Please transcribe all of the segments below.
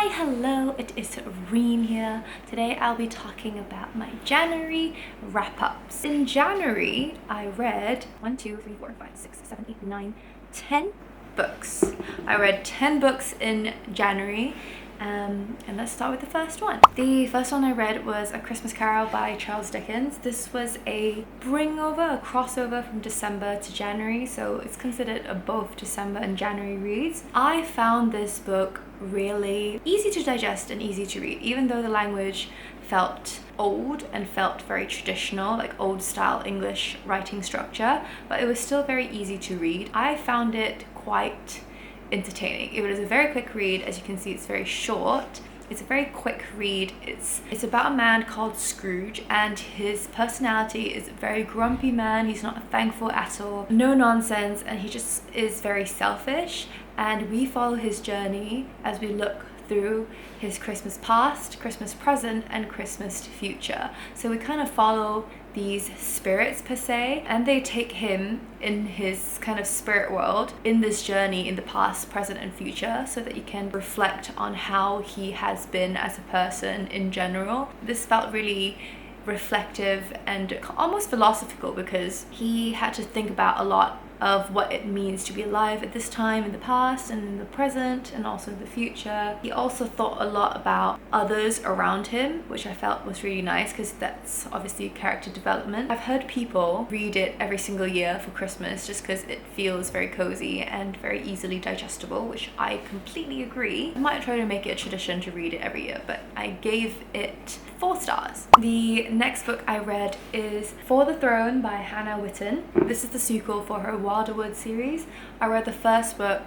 Hello, it is Reen here. Today I'll be talking about my January wrap-ups. In January, I read 10 books. I read 10 books in January. And let's start with the first one. The first one I read was A Christmas Carol by Charles Dickens. This was a crossover from December to January, so it's considered a both December and January reads. I found this book really easy to digest and easy to read, even though the language felt old and felt very traditional, like old style English writing structure, but it was still very easy to read. I found it quite entertaining. It was a very quick read. As you can see, it's very short. It's a very quick read. It's about a man called Scrooge, and his personality is a very grumpy man. He's not thankful at all, no nonsense, and he just is very selfish. And we follow his journey as we look through his Christmas past, Christmas present, and Christmas future. So we kind of follow these spirits per se, and they take him in his kind of spirit world in this journey in the past, present, and future, so that you can reflect on how he has been as a person in general. This felt really reflective and almost philosophical, because he had to think about a lot of what it means to be alive at this time in the past and in the present and also in the future. He also thought a lot about others around him, which I felt was really nice, because that's obviously character development. I've heard people read it every single year for Christmas just because it feels very cozy and very easily digestible, which I completely agree. I might try to make it a tradition to read it every year, but I gave it 4 stars. The next book I read is For the Throne by Hannah Whitten. This is the sequel for her Wilderwood series. I read the first book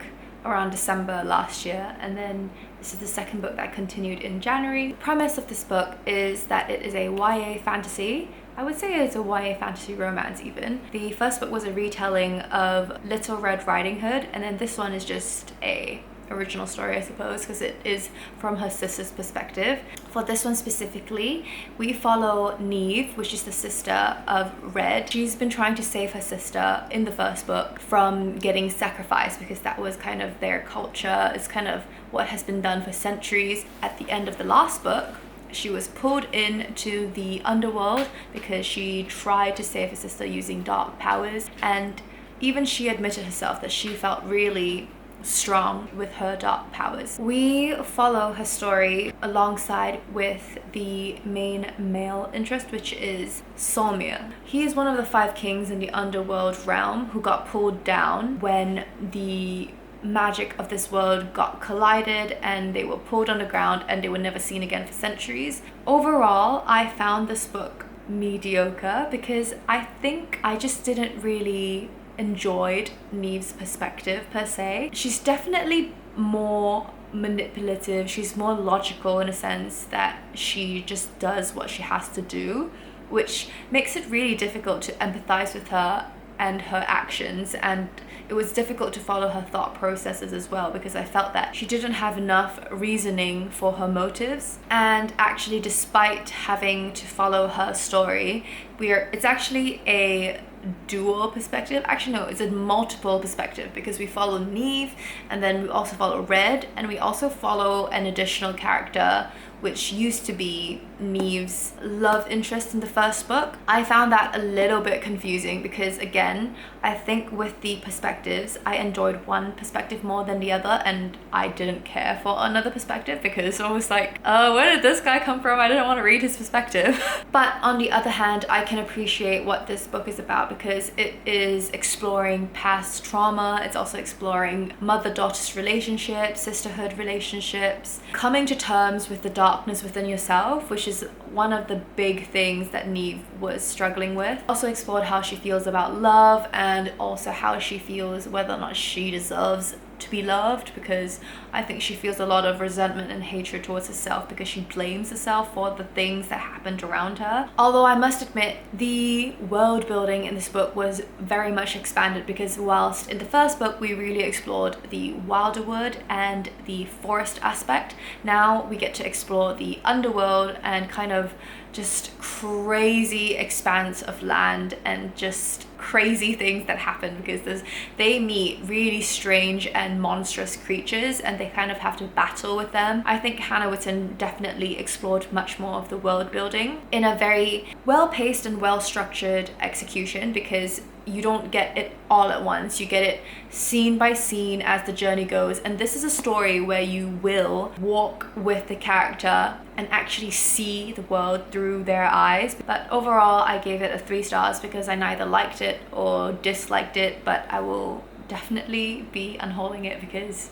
around December last year, and then this is the second book that continued in January. The premise of this book is that it is a YA fantasy. I would say it's a YA fantasy romance even. The first book was a retelling of Little Red Riding Hood, and then this one is just a original story, I suppose, because it is from her sister's perspective. For this one specifically, we follow Neve, which is the sister of Red. She's been trying to save her sister in the first book from getting sacrificed, because that was kind of their culture. It's kind of what has been done for centuries. At the end of the last book, she was pulled into the underworld because she tried to save her sister using dark powers, and even she admitted herself that she felt really strong with her dark powers. We follow her story alongside with the main male interest, which is Solmir. He is one of the 5 kings in the underworld realm who got pulled down when the magic of this world got collided, and they were pulled underground and they were never seen again for centuries. Overall, I found this book mediocre because I think I just didn't really enjoyed Neve's perspective per se. She's definitely more manipulative. She's more logical in a sense that she just does what she has to do, which makes it really difficult to empathize with her and her actions, and it was difficult to follow her thought processes as well, because I felt that she didn't have enough reasoning for her motives. And actually, despite having to follow her story, it's actually a dual perspective. Actually no, it's a multiple perspective, because we follow Neve, and then we also follow Red, and we also follow an additional character which used to be Neve's love interest in the first book. I found that a little bit confusing, because again, I think with the perspectives, I enjoyed one perspective more than the other, and I didn't care for another perspective, because I was like, oh, where did this guy come from? I didn't want to read his perspective. But on the other hand, I can appreciate what this book is about, because it is exploring past trauma. It's also exploring mother-daughter relationships, sisterhood relationships, coming to terms with the darkness within yourself, which is one of the big things that Neve was struggling with. Also explored how she feels about love, and also how she feels whether or not she deserves to be loved, because I think she feels a lot of resentment and hatred towards herself because she blames herself for the things that happened around her. Although I must admit, the world building in this book was very much expanded, because whilst in the first book we really explored the Wilderwood and the forest aspect, now we get to explore the underworld and kind of just crazy expanse of land and just crazy things that happen, because they meet really strange and monstrous creatures and they kind of have to battle with them. I think Hannah Whitten definitely explored much more of the world building in a very well-paced and well-structured execution, because you don't get it all at once. You get it scene by scene as the journey goes, and this is a story where you will walk with the character and actually see the world through their eyes. But overall, I gave it a 3 stars because I neither liked it or disliked it, but I will definitely be unhauling it because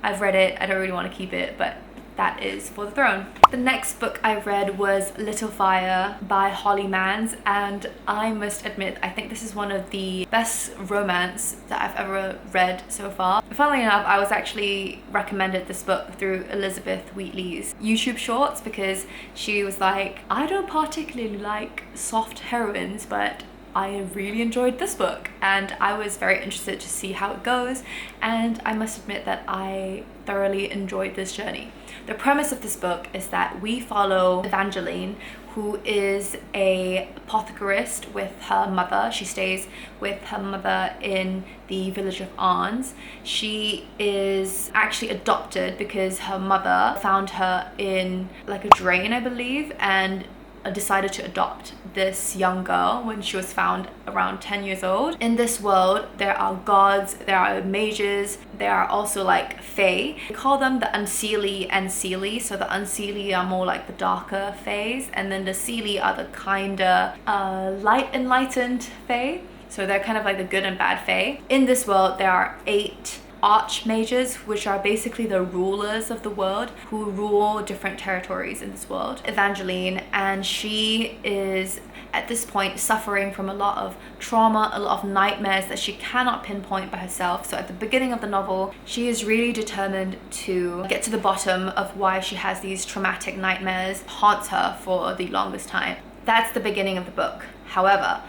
I've read it. I don't really want to keep it, but that is for the throne. The next book I read was Little Fire by Hollee Mands, and I must admit, I think this is one of the best romance that I've ever read so far. Funnily enough, I was actually recommended this book through Elizabeth Wheatley's YouTube shorts, because she was like, I don't particularly like soft heroines, but I really enjoyed this book, and I was very interested to see how it goes, and I must admit that I thoroughly enjoyed this journey. The premise of this book is that we follow Evangeline, who is a apothecarist with her mother. She stays with her mother in the village of Arns. She is actually adopted because her mother found her in like a drain, I believe, and decided to adopt this young girl when she was found around 10 years old. In this world, there are gods, there are mages, there are also like fae. We call them the unseelie and seelie. So the unseelie are more like the darker faes, and then the seelie are the kinder light enlightened fae. So they're kind of like the good and bad fae. In this world, there are 8 archmages, which are basically the rulers of the world who rule different territories in this world. Evangeline, and she is at this point suffering from a lot of trauma, a lot of nightmares that she cannot pinpoint by herself. So at the beginning of the novel, she is really determined to get to the bottom of why she has these traumatic nightmares haunts her for the longest time. That's the beginning of the book. However,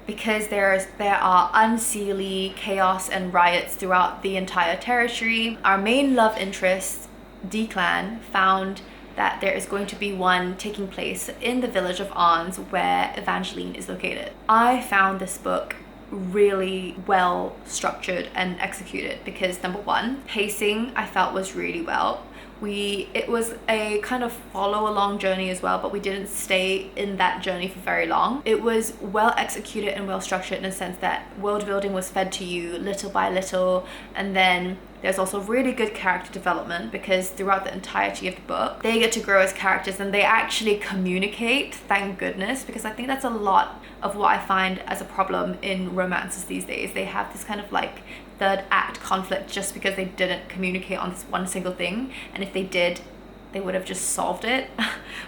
because there are unseelie chaos and riots throughout the entire territory, our main love interest, Declan, found that there is going to be one taking place in the village of Arns where Evangeline is located. I found this book really well structured and executed because, number one, pacing I felt was really well. It was a kind of follow along journey as well, but we didn't stay in that journey for very long. It was well executed and well structured in a sense that world building was fed to you little by little, and then there's also really good character development because throughout the entirety of the book they get to grow as characters and they actually communicate, thank goodness, because I think that's a lot of what I find as a problem in romances these days. They have this kind of like third act conflict just because they didn't communicate on this one single thing, and if they did, they would have just solved it,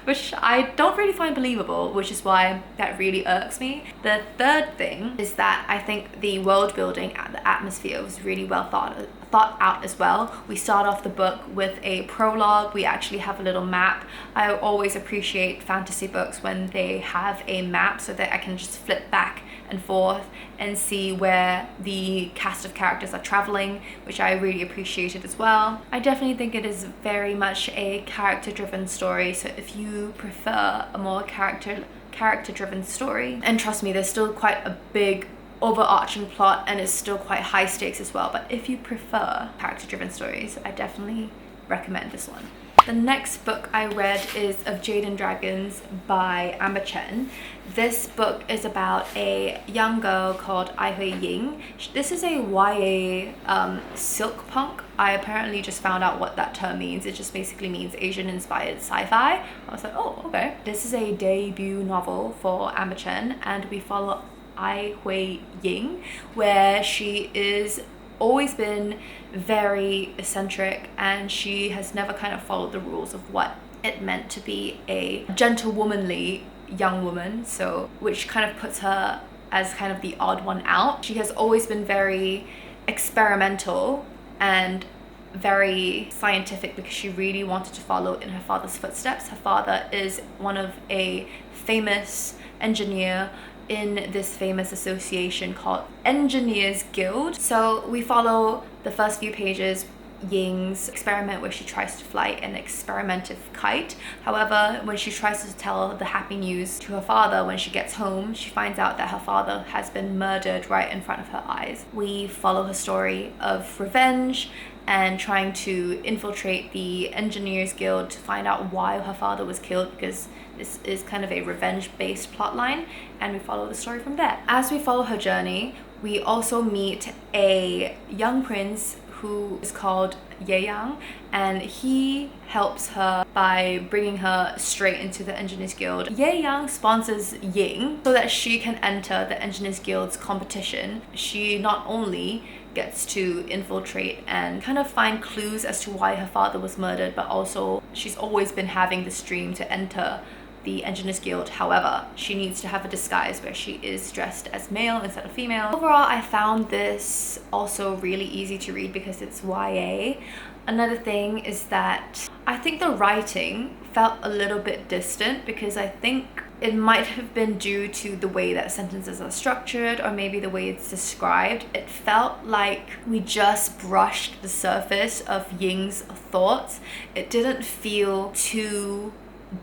which I don't really find believable, which is why that really irks me. The third thing is that I think the world building and the atmosphere was really well thought out as well. We start off the book with a prologue. We actually have a little map. I always appreciate fantasy books when they have a map so that I can just flip back and forth and see where the cast of characters are traveling, which I really appreciated as well. I definitely think it is very much a character-driven story, so if you prefer a more character-driven story, and trust me, there's still quite a big overarching plot and it's still quite high stakes as well, but if you prefer character-driven stories, I definitely recommend this one. The next book I read is of Jade and Dragons by Chen. This book is about a young girl called Aihui Ying. This is a YA silk punk. I apparently just found out what that term means. It just basically means Asian inspired sci-fi. I was like, oh, okay. This is a debut novel for Chen, and we follow Aihui Ying, where she is always been very eccentric and she has never kind of followed the rules of what it meant to be a gentlewomanly young woman, so which kind of puts her as kind of the odd one out. She has always been very experimental and very scientific because she really wanted to follow in her father's footsteps. Her father is one of a famous engineer in this famous association called Engineers Guild. So we follow the first few pages Ying's experiment where she tries to fly an experimental kite. However, when she tries to tell the happy news to her father when she gets home, she finds out that her father has been murdered right in front of her eyes. We follow her story of revenge and trying to infiltrate the Engineers Guild to find out why her father was killed, because this is kind of a revenge-based plotline, and we follow the story from there. As we follow her journey, we also meet a young prince who is called Yang, and he helps her by bringing her straight into the Engineers Guild. Yang sponsors Ying so that she can enter the Engineers Guild's competition. She not only gets to infiltrate and kind of find clues as to why her father was murdered, but also she's always been having this dream to enter the Engineers Guild. However, she needs to have a disguise where she is dressed as male instead of female. Overall, I found this also really easy to read because it's YA. Another thing is that I think the writing felt a little bit distant, because I think it might have been due to the way that sentences are structured, or maybe the way it's described. It felt like we just brushed the surface of Ying's thoughts. It didn't feel too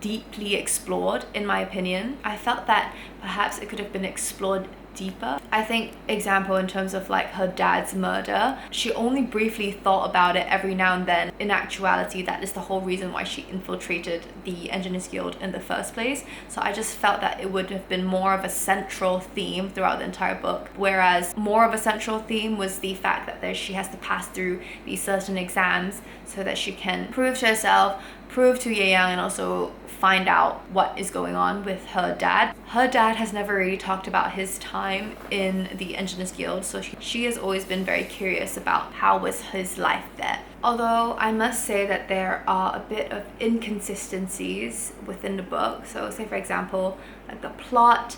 deeply explored, in my opinion. I felt that perhaps it could have been explored deeper. I think, example, in terms of like her dad's murder, she only briefly thought about it every now and then. In actuality, that is the whole reason why she infiltrated the Engineers Guild in the first place. So I just felt that it would have been more of a central theme throughout the entire book, whereas more of a central theme was the fact that she has to pass through these certain exams so that she can prove to herself, prove to Yang, and also find out what is going on with her dad. Her dad has never really talked about his time in the Engineers Guild, so she has always been very curious about how was his life there. Although I must say that there are a bit of inconsistencies within the book. So say for example, like the plot,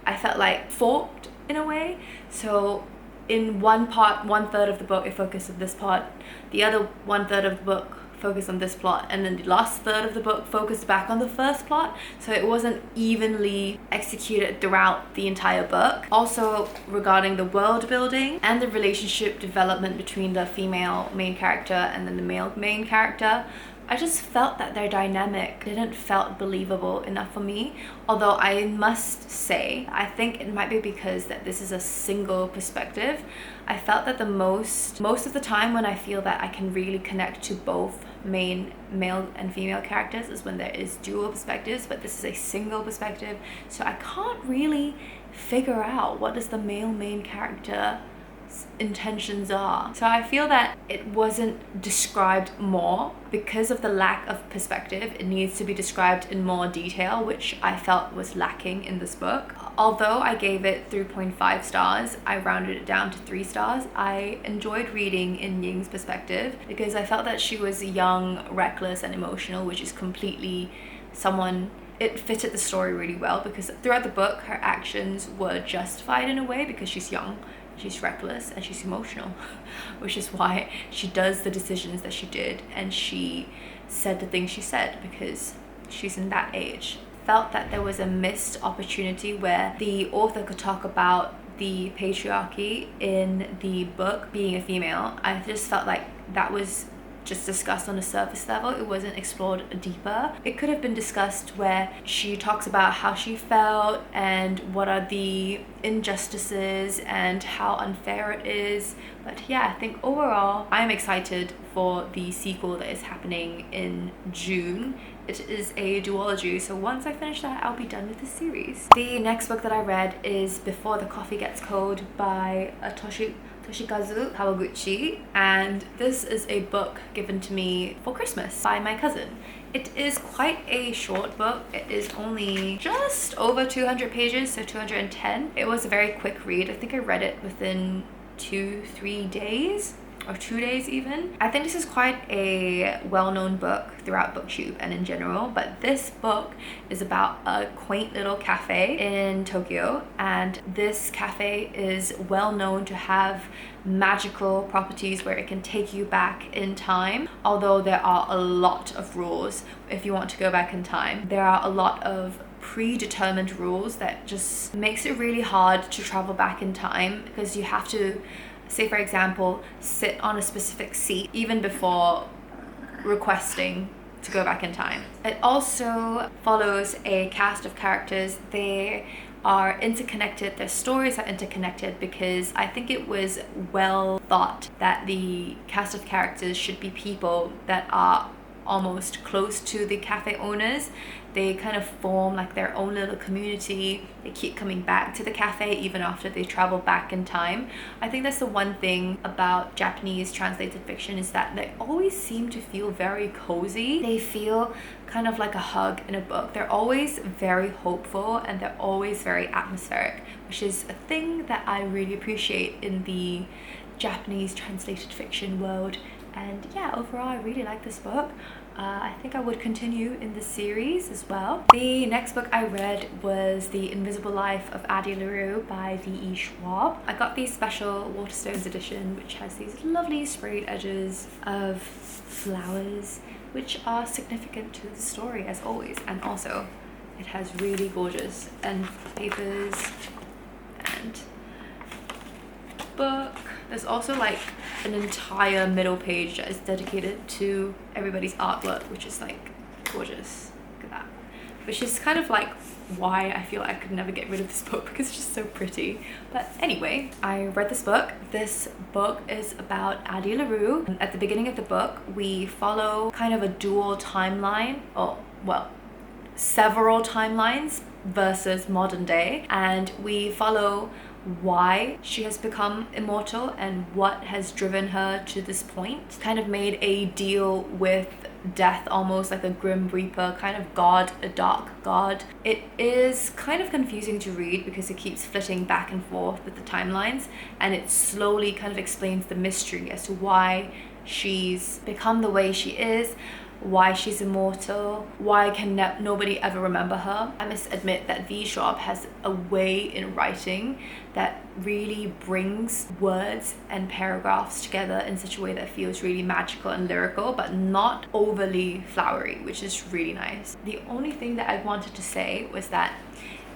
I felt like forked in a way. So in one part, 1/3 of the book, it focused on this part. The other 1/3 of the book focused on this plot, and then the last third of the book focused back on the first plot, so it wasn't evenly executed throughout the entire book. Also, regarding the world building and the relationship development between the female main character and then the male main character, I just felt that their dynamic didn't felt believable enough for me. Although I must say, I think it might be because that this is a single perspective. I felt that the most of the time when I feel that I can really connect to both main male and female characters is when there is dual perspectives, but this is a single perspective, so I can't really figure out what is the male main character intentions are. So I feel that it wasn't described more because of the lack of perspective. It needs to be described in more detail, which I felt was lacking in this book. Although I gave it 3.5 stars, I rounded it down to 3 stars. I enjoyed reading in Ying's perspective because I felt that she was young, reckless, and emotional, which is completely someone. It fitted the story really well because throughout the book her actions were justified in a way because she's young, she's reckless, and she's emotional, which is why she does the decisions that she did and she said the things she said because she's in that age. Felt that there was a missed opportunity where the author could talk about the patriarchy in the book being a female. I just felt like that was just discussed on a surface level. It wasn't explored deeper. It could have been discussed where she talks about how she felt and what are the injustices and how unfair it is. But yeah, I think overall I'm excited for the sequel that is happening in June. It is a duology, so once I finish that, I'll be done with the series. The next book that I read is Before the Coffee Gets Cold by Toshikazu Kawaguchi, and this is a book given to me for Christmas by my cousin. It is quite a short book. It is only just over 200 pages, so 210. It was a very quick read. I think I read it within 2-3 days, or 2 days even. I think this is quite a well-known book throughout BookTube and in general, but this book is about a quaint little cafe in Tokyo, and this cafe is well known to have magical properties where it can take you back in time. Although there are a lot of rules if you want to go back in time. There are a lot of predetermined rules that just makes it really hard to travel back in time because you have to say for example, sit on a specific seat even before requesting to go back in time. It also follows a cast of characters. They are interconnected, their stories are interconnected, because I think it was well thought that the cast of characters should be people that are almost close to the cafe owners. They kind of form like their own little community. They keep coming back to the cafe even after they travel back in time. I think that's the one thing about Japanese translated fiction, is that they always seem to feel very cozy. They feel kind of like a hug in a book. They're always very hopeful and they're always very atmospheric, which is a thing that I really appreciate in the Japanese translated fiction world. And yeah, overall I really like this book. I think I would continue in the series as well. The next book I read was The Invisible Life of Addie Laurue by V.E. Schwab. I got the special Waterstones edition, which has these lovely sprayed edges of flowers, which are significant to the story as always. And also it has really gorgeous end papers and book. There's also like an entire middle page that is dedicated to everybody's artwork, which is like gorgeous. Look at that. Which is kind of like why I feel like I could never get rid of this book, because it's just so pretty. But anyway, I read this book. This book is about Addie Laurue. At the beginning of the book, we follow kind of a dual timeline, or well, several timelines versus modern day, and we follow why she has become immortal and what has driven her to this point. Kind of made a deal with death, almost like a grim reaper kind of god, a dark god. It is kind of confusing to read because it keeps flitting back and forth with the timelines, and it slowly kind of explains the mystery as to why she's become the way she is, why she's immortal, why can nobody ever remember her. I must admit that V. Schwab has a way in writing that really brings words and paragraphs together in such a way that feels really magical and lyrical, but not overly flowery, which is really nice. The only thing that I wanted to say was that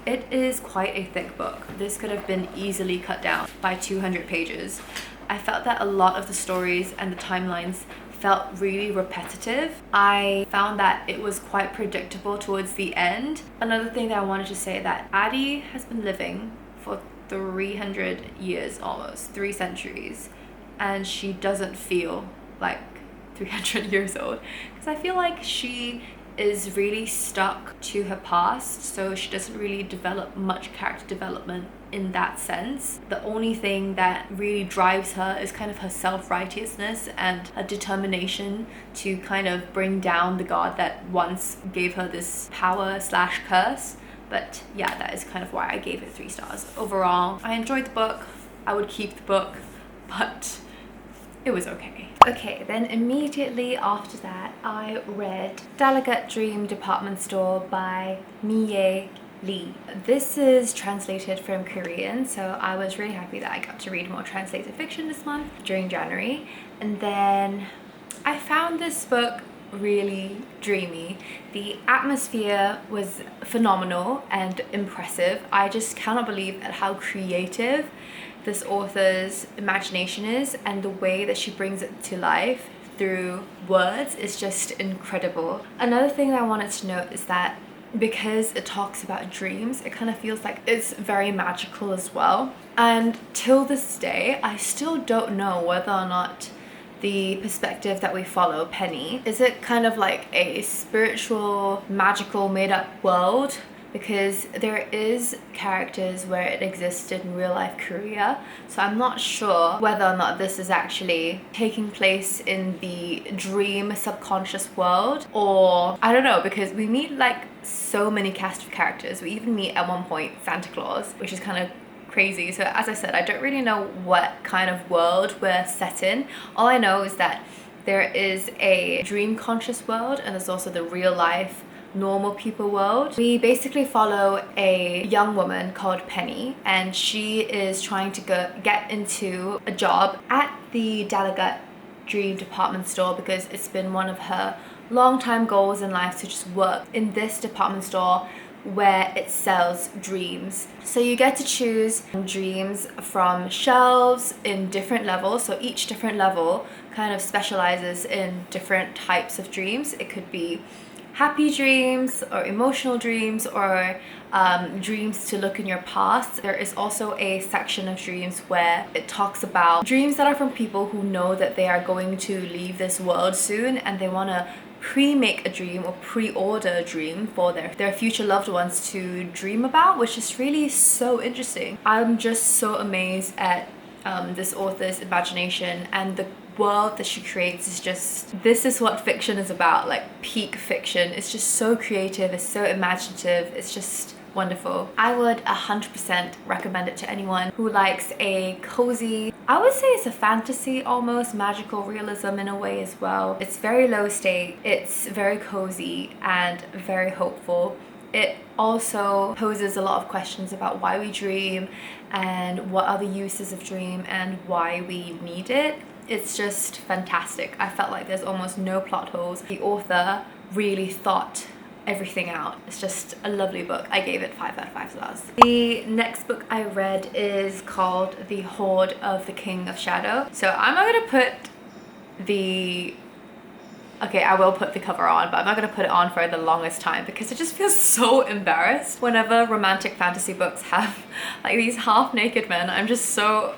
it is quite a thick book. This could have been easily cut down by 200 pages. I felt that a lot of the stories and the timelines felt really repetitive. I found that it was quite predictable towards the end. Another thing that I wanted to say, that Addie has been living for 300 years, almost 3 centuries, and she doesn't feel like 300 years old, because I feel like she is really stuck to her past, so she doesn't really develop much character development in that sense. The only thing that really drives her is kind of her self-righteousness and a determination to kind of bring down the god that once gave her this power slash curse. But yeah, that is kind of why I gave it 3 stars. Overall, I enjoyed the book. I would keep the book, but it was okay. Okay, then immediately after that, I read DallerGut Dream Department Store by Mie Lee. This is translated from Korean, so I was really happy that I got to read more translated fiction this month during January. And then I found this book really dreamy. The atmosphere was phenomenal and impressive. I just cannot believe at how creative this author's imagination is, and the way that she brings it to life through words is just incredible. Another thing that I wanted to note is that because it talks about dreams, it kind of feels like it's very magical as well. And till this day, I still don't know whether or not the perspective that we follow, Penny, is it kind of like a spiritual, magical, made-up world? Because there is characters where it existed in real life Korea, so I'm not sure whether or not this is actually taking place in the dream subconscious world, or I don't know, because we meet like so many cast of characters. We even meet at one point Santa Claus, which is kind of crazy. So as I said, I don't really know what kind of world we're set in. All I know is that there is a dream conscious world, and there's also the real life normal people world. We basically follow a young woman called Penny, and she is trying to get into a job at the DallerGut Dream Department Store because it's been one of her long-time goals in life to just work in this department store where it sells dreams. So you get to choose dreams from shelves in different levels. So each different level kind of specializes in different types of dreams. It could be happy dreams or emotional dreams or dreams to look in your past. There is also a section of dreams where it talks about dreams that are from people who know that they are going to leave this world soon and they want to pre-make a dream or pre-order a dream for their future loved ones to dream about, which is really so interesting. I'm just so amazed at this author's imagination, and the world that she creates is just, this is what fiction is about, like peak fiction. It's just so creative, it's so imaginative, it's just wonderful. I would 100% recommend it to anyone who likes a cozy, I would say it's a fantasy, almost magical realism in a way as well. It's very low stake, it's very cozy and very hopeful. It also poses a lot of questions about why we dream and what are the uses of dream and why we need it. It's just fantastic. I felt like there's almost no plot holes. The author really thought everything out. It's just a lovely book. I gave it 5 out of 5 stars. The next book I read is called The Horde of the King of Shadow. So I'm not gonna put the, okay, I will put the cover on, but I'm not gonna put it on for the longest time because it just feels so embarrassed. Whenever romantic fantasy books have like these half naked men, I'm just a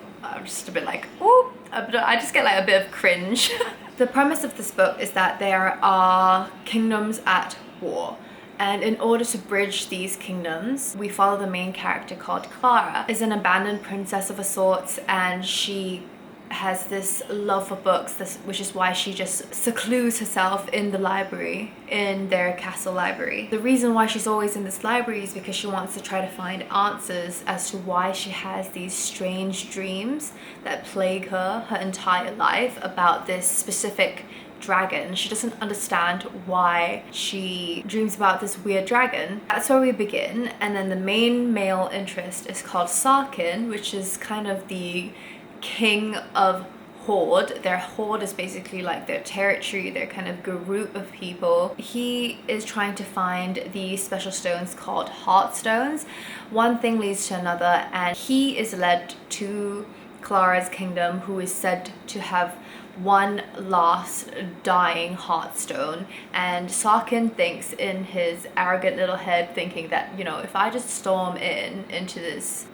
bit like, oh, I just get like a bit of cringe. The premise of this book is that there are kingdoms at war, and in order to bridge these kingdoms, we follow the main character called Clara. Is an abandoned princess of a sort, and she has this love for books, which is why she just secludes herself in the library, in their castle library. The reason why she's always in this library is because she wants to try to find answers as to why she has these strange dreams that plague her entire life about this specific dragon. She doesn't understand why she dreams about this weird dragon. That's where we begin, and then the main male interest is called Sarkin, which is kind of the king of Horde. Their horde is basically like their territory, their kind of group of people. He is trying to find these special stones called heart stones. One thing leads to another, and he is led to Clara's kingdom, who is said to have one last dying heartstone, and Sarkin thinks in his arrogant little head, thinking that, you know, if I just storm into this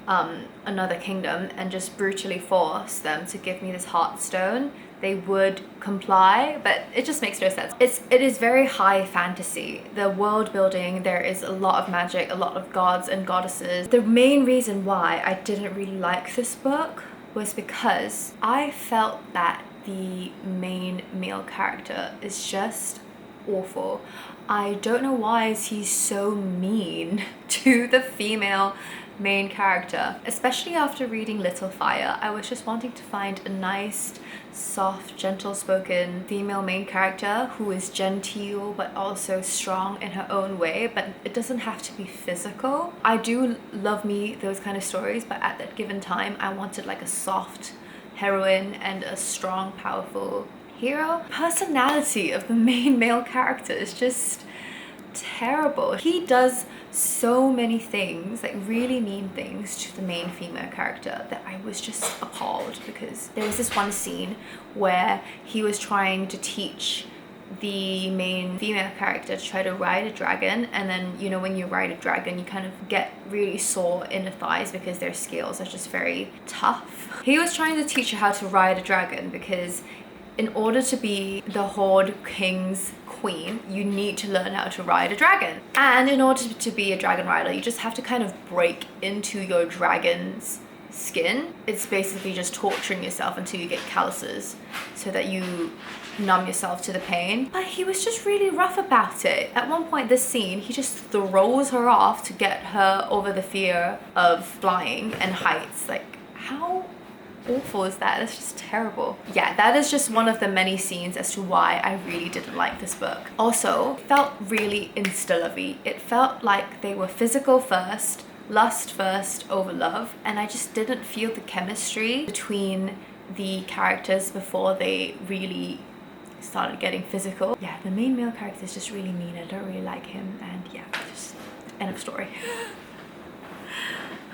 another kingdom and just brutally force them to give me this heartstone, they would comply. But it just makes no sense. It is very high fantasy. The world building, there is a lot of magic, a lot of gods and goddesses. The main reason why I didn't really like this book was because I felt that the main male character is just awful. I don't know why is he so mean to the female main character. Especially after reading Little Fire, I was just wanting to find a nice, soft, gentle-spoken female main character who is genteel but also strong in her own way, but it doesn't have to be physical. I do love me those kind of stories, but at that given time I wanted like a soft heroine and a strong, powerful hero. Personality of the main male character is just terrible. He does so many things, like really mean things to the main female character, that I was just appalled. Because there was this one scene where he was trying to teach the main female character to try to ride a dragon, and then, you know, when you ride a dragon you kind of get really sore in the thighs because their scales are just very tough. He was trying to teach her how to ride a dragon because in order to be the Horde King's queen, you need to learn how to ride a dragon. And in order to be a dragon rider, you just have to kind of break into your dragon's skin. It's basically just torturing yourself until you get calluses so that you numb yourself to the pain. But he was just really rough about it. At one point this scene, he just throws her off to get her over the fear of flying and heights. Like, how awful is that? It's just terrible. Yeah, that is just one of the many scenes as to why I really didn't like this book. Also, it felt really insta-lovey. It felt like they were physical first, lust first over love, and I just didn't feel the chemistry between the characters before they really started getting physical. Yeah, the main male character is just really mean. I don't really like him, and yeah, just End of story.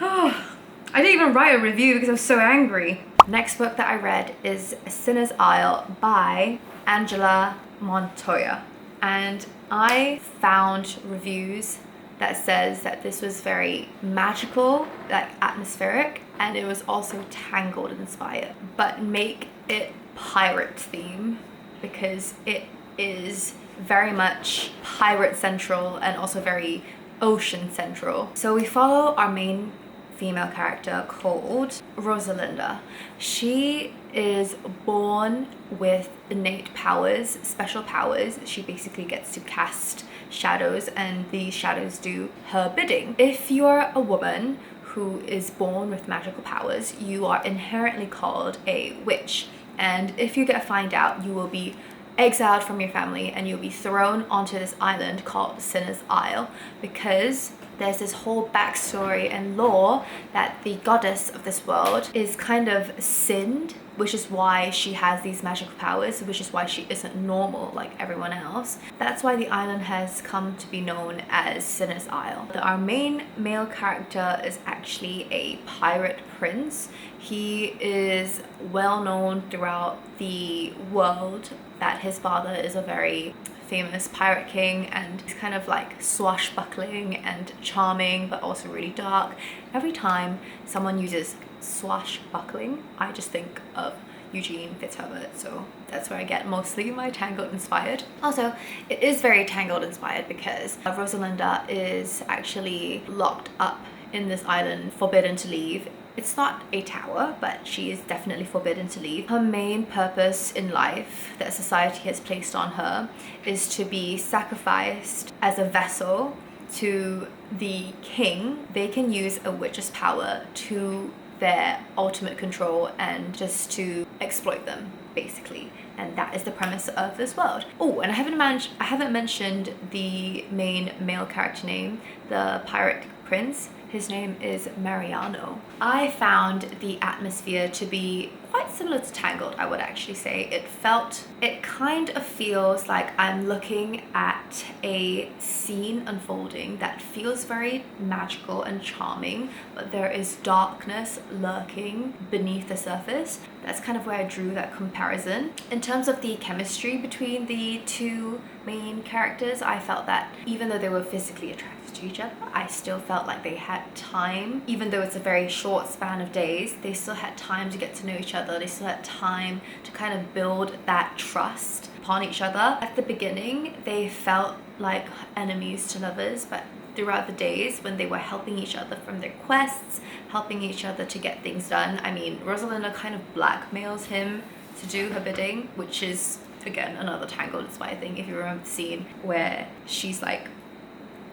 Oh, I didn't even write a review because I was so angry. Next book that I read is Sinner's Isle by Angela Montoya. And I found reviews that says that this was very magical, like atmospheric, and it was also Tangled inspired, but make it pirate theme because it is very much pirate central and also very ocean central. So we follow our main female character called Rosalinda. She is born with innate powers, special powers. She basically gets to cast shadows and these shadows do her bidding. If you're a woman who is born with magical powers, you are inherently called a witch. And if you get found out, you will be exiled from your family and you'll be thrown onto this island called Sinner's Isle, because there's this whole backstory and lore that the goddess of this world is kind of sinned, which is why she has these magical powers, which is why she isn't normal like everyone else. That's why the island has come to be known as Sinner's Isle. Our main male character is actually a pirate prince. He is well known throughout the world that his father is a very famous pirate king, and he's kind of like swashbuckling and charming but also really dark. Every time someone uses swashbuckling, I just think of Eugene Fitzherbert, so that's where I get mostly my Tangled inspired. Also, it is very Tangled inspired because Rosalinda is actually locked up in this island, forbidden to leave. It's not a tower, but she is definitely forbidden to leave. Her main purpose in life that society has placed on her is to be sacrificed as a vessel to the king. They can use a witch's power to their ultimate control and just to exploit them, basically. And that is the premise of this world. Oh, and I haven't mentioned the main male character name, the pirate prince. His name is Mariano. I found the atmosphere to be quite similar to Tangled, I would actually say. It kind of feels like I'm looking at a scene unfolding that feels very magical and charming, but there is darkness lurking beneath the surface. That's kind of where I drew that comparison. In terms of the chemistry between the two main characters, I felt that even though they were physically attracted to each other, I still felt like they had time. Even though it's a very short span of days, they still had time to get to know each other. They still had time to kind of build that trust upon each other. At the beginning, they felt like enemies to lovers, but throughout the days when they were helping each other from their quests, helping each other to get things done. I mean, Rosalinda kind of blackmails him to do her bidding, which is, again, another Tangled inspired thing. If you remember the scene where she's like,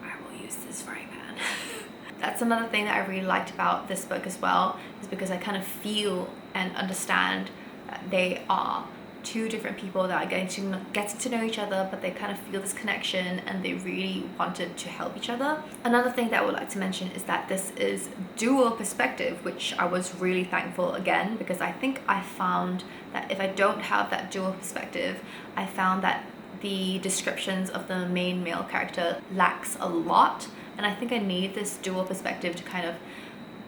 I will use this frying pan. That's another thing that I really liked about this book as well, is because I kind of feel and understand that they are two different people that are getting to know each other, but they kind of feel this connection and they really wanted to help each other. Another thing that I would like to mention is that this is dual perspective, which I was really thankful again, because I think I found that if I don't have that dual perspective, I found that the descriptions of the main male character lacks a lot, and I think I need this dual perspective to kind of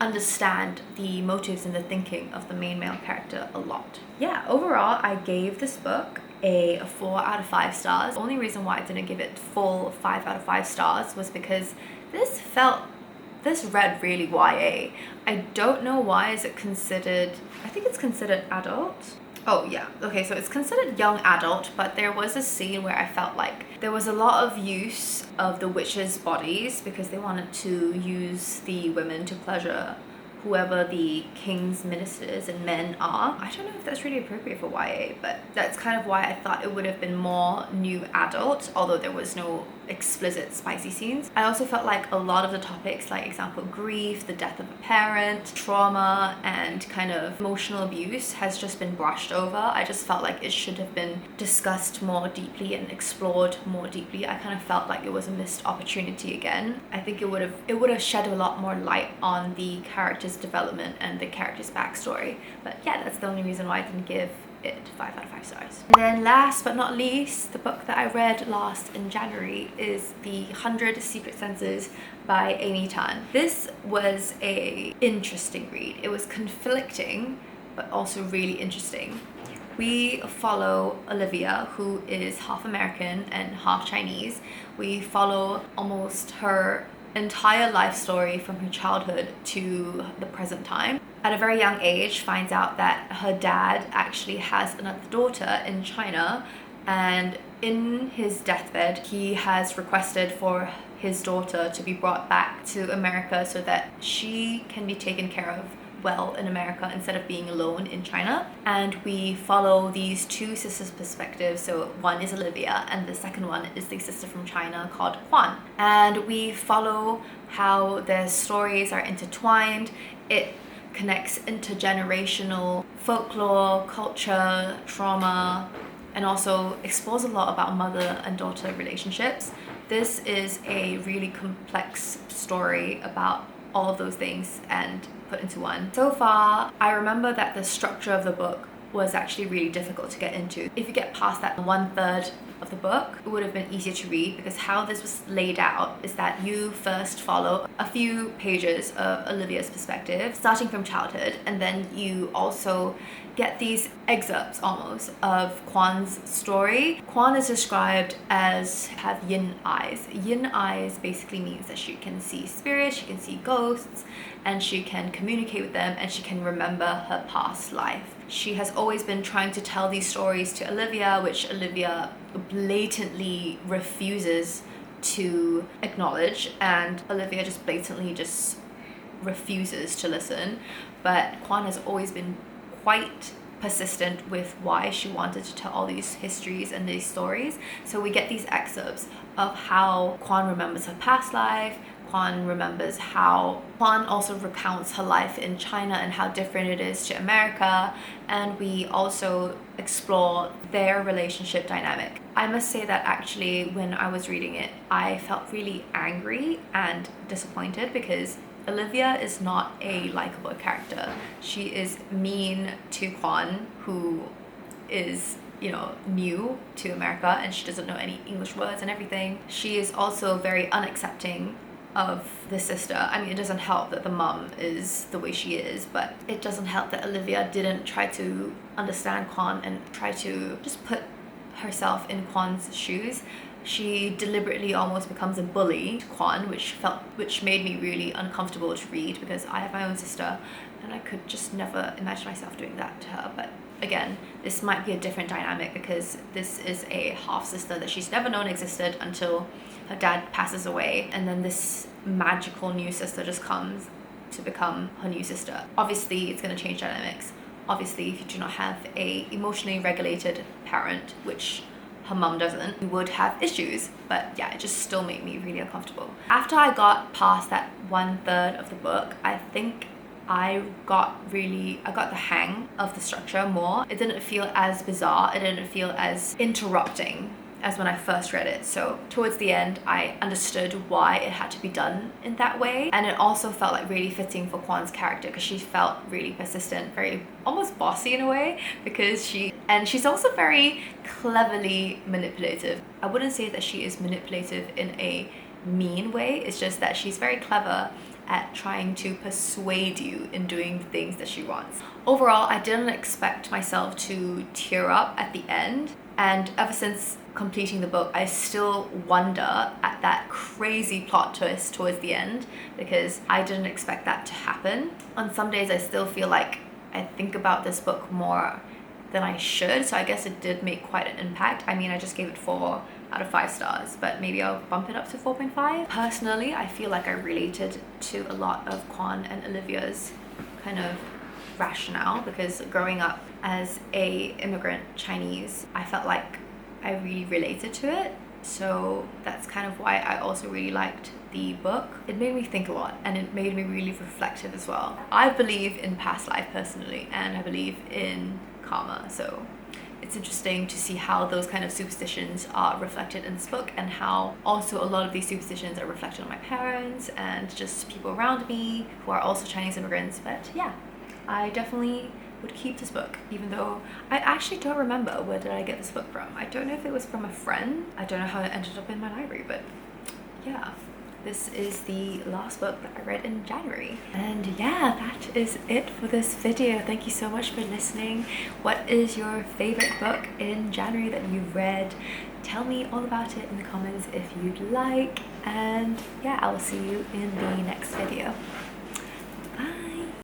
understand the motives and the thinking of the main male character a lot. Yeah, overall I gave this book a 4 out of 5 stars. The only reason why I didn't give it full 5 out of 5 stars was because this read really YA. I don't know why is it considered, I think it's considered adult. Oh yeah, okay, so it's considered young adult, but there was a scene where I felt like there was a lot of use of the witches' bodies because they wanted to use the women to pleasure whoever the king's ministers and men are. I don't know if that's really appropriate for YA, but that's kind of why I thought it would have been more new adult, although there was no explicit spicy scenes. I also felt like a lot of the topics, like example grief, the death of a parent, trauma, and kind of emotional abuse has just been brushed over. I just felt like it should have been discussed more deeply and explored more deeply. I kind of felt like it was a missed opportunity again. I think it would have shed a lot more light on the character's development and the character's backstory. But yeah, that's the only reason why I didn't give it 5 out of 5 stars. And then last but not least, the book that I read last in January is The 100 Secret Senses by Amy Tan. This was a interesting read. It was conflicting, but also really interesting. We follow Olivia, who is half American and half Chinese. We follow almost her entire life story from her childhood to the present time. At a very young age, finds out that her dad actually has another daughter in China, and in his deathbed he has requested for his daughter to be brought back to America so that she can be taken care of well in America instead of being alone in China. And we follow these two sisters' perspectives. So one is Olivia and the second one is the sister from China called Quan. And we follow how their stories are intertwined. It connects intergenerational folklore, culture, trauma, and also explores a lot about mother and daughter relationships. This is a really complex story about all of those things and put into one. So far, I remember that the structure of the book was actually really difficult to get into. If you get past that 1/3 of the book, it would have been easier to read, because how this was laid out is that you first follow a few pages of Olivia's perspective, starting from childhood, and then you also get these excerpts almost of Quan's story. Quan is described as have yin eyes. Yin eyes basically means that she can see spirits, she can see ghosts, and she can communicate with them, and she can remember her past life. She has always been trying to tell these stories to Olivia, which Olivia blatantly refuses to acknowledge, and Olivia just blatantly just refuses to listen. But Quan has always been quite persistent with why she wanted to tell all these histories and these stories. So we get these excerpts of how Quan remembers her past life. Quan remembers how Quan also recounts her life in China and how different it is to America, and we also explore their relationship dynamic. I must say that actually when I was reading it, I felt really angry and disappointed because Olivia is not a likable character. She is mean to Quan, who is, you know, new to America, and she doesn't know any English words and everything. She is also very unaccepting of the sister. I mean, it doesn't help that the mum is the way she is, but it doesn't help that Olivia didn't try to understand Quan and try to just put herself in Quan's shoes. She deliberately almost becomes a bully to Quan, which made me really uncomfortable to read, because I have my own sister and I could just never imagine myself doing that to her. But again, this might be a different dynamic because this is a half sister that she's never known existed until her dad passes away, and then this magical new sister just comes to become her new sister. Obviously, it's going to change dynamics. Obviously, if you do not have a emotionally regulated parent, which her mum doesn't, you would have issues. But yeah, it just still made me really uncomfortable. After I got past that 1/3 of the book, I think I got the hang of the structure more. It didn't feel as bizarre, it didn't feel as interrupting as when I first read it. So towards the end, I understood why it had to be done in that way. And it also felt like really fitting for Quan's character, because she felt really persistent, very almost bossy in a way, because she's also very cleverly manipulative. I wouldn't say that she is manipulative in a mean way, it's just that she's very clever at trying to persuade you in doing the things that she wants. Overall, I didn't expect myself to tear up at the end, and ever since completing the book, I still wonder at that crazy plot twist towards the end, because I didn't expect that to happen. On some days, I still feel like I think about this book more than I should, so I guess it did make quite an impact. I mean, I just gave it 4 out of 5 stars, but maybe I'll bump it up to 4.5. Personally, I feel like I related to a lot of Quan and Olivia's kind of rationale, because growing up as a immigrant Chinese, I felt like I really related to it. So that's kind of why I also really liked the book. It made me think a lot, and it made me really reflective as well. I believe in past life personally, and I believe in karma, so it's interesting to see how those kind of superstitions are reflected in this book, and how also a lot of these superstitions are reflected on my parents and just people around me who are also Chinese immigrants. But yeah, I definitely would keep this book, even though I actually don't remember where did I get this book from. I don't know if it was from a friend. I don't know how it ended up in my library, but yeah. This is the last book that I read in January. And yeah, that is it for this video. Thank you so much for listening. What is your favorite book in January that you've read? Tell me all about it in the comments if you'd like. And yeah, I will see you in the next video.